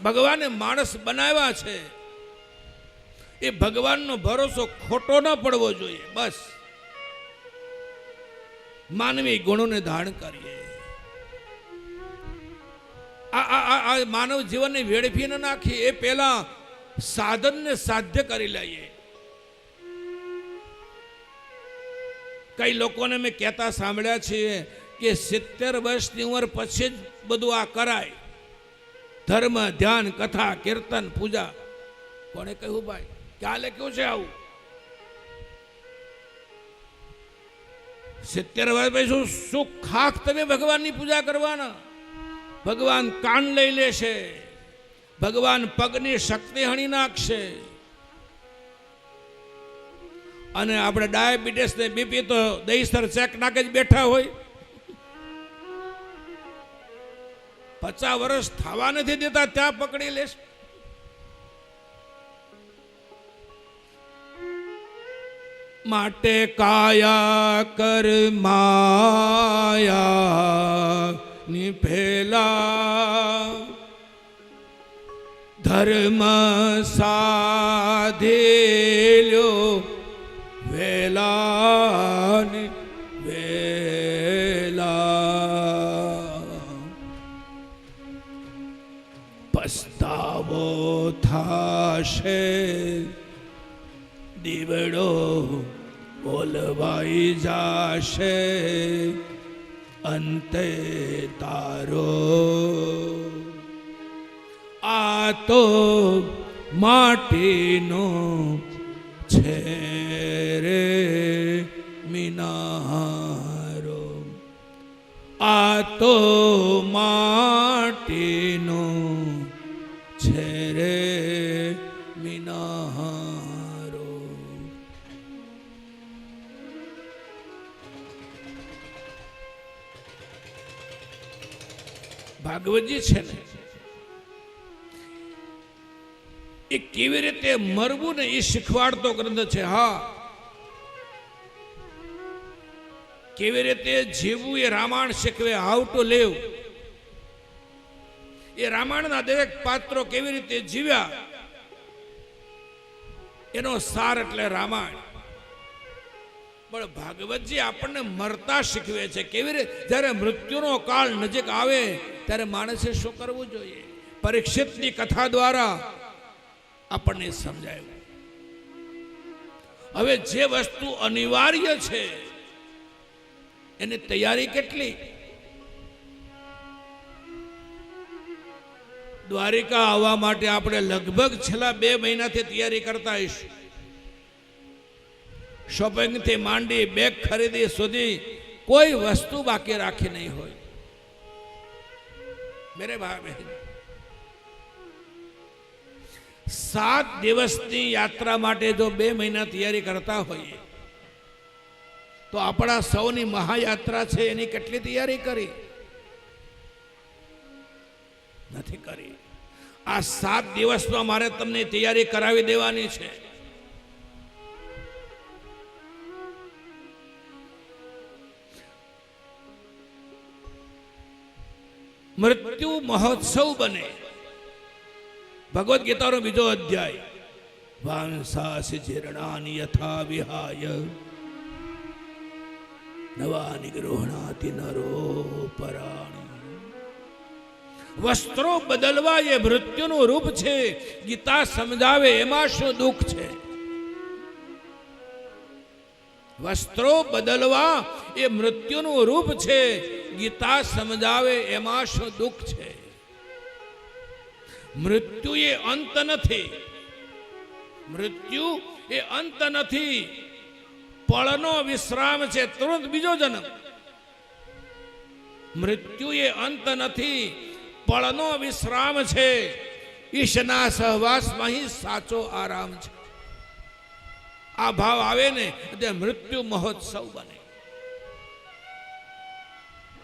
ભગવાને માણસ બનાવ્યા છે એ ભગવાનનો ભરોસો ખોટો ન પડવો જોઈએ. બસ માનવી ગુણોને ધારણ કરીએ. આ માનવ જીવનને વેડફી ન નાખીએ. એ પહેલા સાધનને સાધ્ય કરી લઈએ. કઈ લોકોને મેં કહેતા સાંભળ્યા છે કે 70 વર્ષની ઉંમર પછી જ બધું આ કરાય. ધર્મ, ધ્યાન, કથા, કીર્તન, પૂજા. કોને કહ્યું ભાઈ? ક્યાં લખ્યું છે આવું? 70 વર્ષ પછી શું ખાખ તમે ભગવાનની પૂજા કરવાના? ભગવાન કાન લઈ લેશે, ભગવાન પગની શક્તિ હણી નાખશે. અને આપણે ડાયાબિટીસ ને બીપી તો દહીસર ચેક નાખે જ બેઠા હોય. 50 વર્ષ થવા નથી દેતા ત્યાં પકડી લેશે. માટે કાયા કર માયા ની ફેલા ધર્મ સાધેલ્યો વેલા વેલા પસ્તાવો થાશે દીવડો બોલવાઈ જાશે અંતે તારો. આ તો માટીનો છે રે મિનારો. આ તો માટીનો છે રે મિનારો. ભાગવતજી છે ને એ કેવી રીતે મરવું ને એ શીખવાડતો ગ્રંથ છે. હા, કેવી રીતે જીવવું એ રામાયણ શીખવે. How to live. એ રામાયણના દરેક પાત્રો કેવી રીતે જીવ્યા એનો સાર એટલે રામાયણ. પણ ભાગવતજી આપણને મરતા શીખવે છે. કેવી રીતે જ્યારે મૃત્યુનો કાળ નજીક આવે ત્યારે માણસે શું કરવું જોઈએ. પરીક્ષિતની કથા દ્વારા આપણને સમજાયું. હવે જે વસ્તુ અનિવાર્ય છે એની તૈયારી કેટલી? દ્વારિકા આવવા માટે આપણે લગભગ છેલ્લા 2 મહિનાથી તૈયારી કરતા આવીશું. શોપિંગથી માંડી બેગ ખરીદી સુધી કોઈ વસ્તુ બાકી રાખી નહીં હોય. મેરે ભાઈ બહેન, 7 દિવસની યાત્રા માટે જો 2 મહિના તૈયારી કરતા હોઈએ તો આપણા સૌની મહાયાત્રા છે એની કેટલી તૈયારી કરી? નથી કરી. આ 7 દિવસમાં મારે તમને તૈયારી કરાવી દેવાની છે. મૃત્યુ મહોત્સવ બને. ભગવદ્ ગીતાનો 2જો અધ્યાય. વાંસાસી જીર્ણાની યથા વિહાય નવાની ગૃહણાતિ નરો પરાણી. વસ્ત્રો બદલવા એ મૃત્યુનું રૂપ છે. ગીતા સમજાવે એમાં શું દુઃખ છે. વસ્ત્રો બદલવા એ મૃત્યુનું રૂપ છે. ગીતા સમજાવે એમાં શું દુઃખ છે. મૃત્યુ એ અંત નથી. મૃત્યુ એ અંત નથી. પળનો વિશ્રામ છે. તુરંત બીજો જન્મ. મૃત્યુ એ અંત નથી. પળનો વિશ્રામ છે. ઈશના સહવાસમાં ही સાચો આરામ છે. આ ભાવ આવે ને એટલે મૃત્યુ મહોત્સવ બને.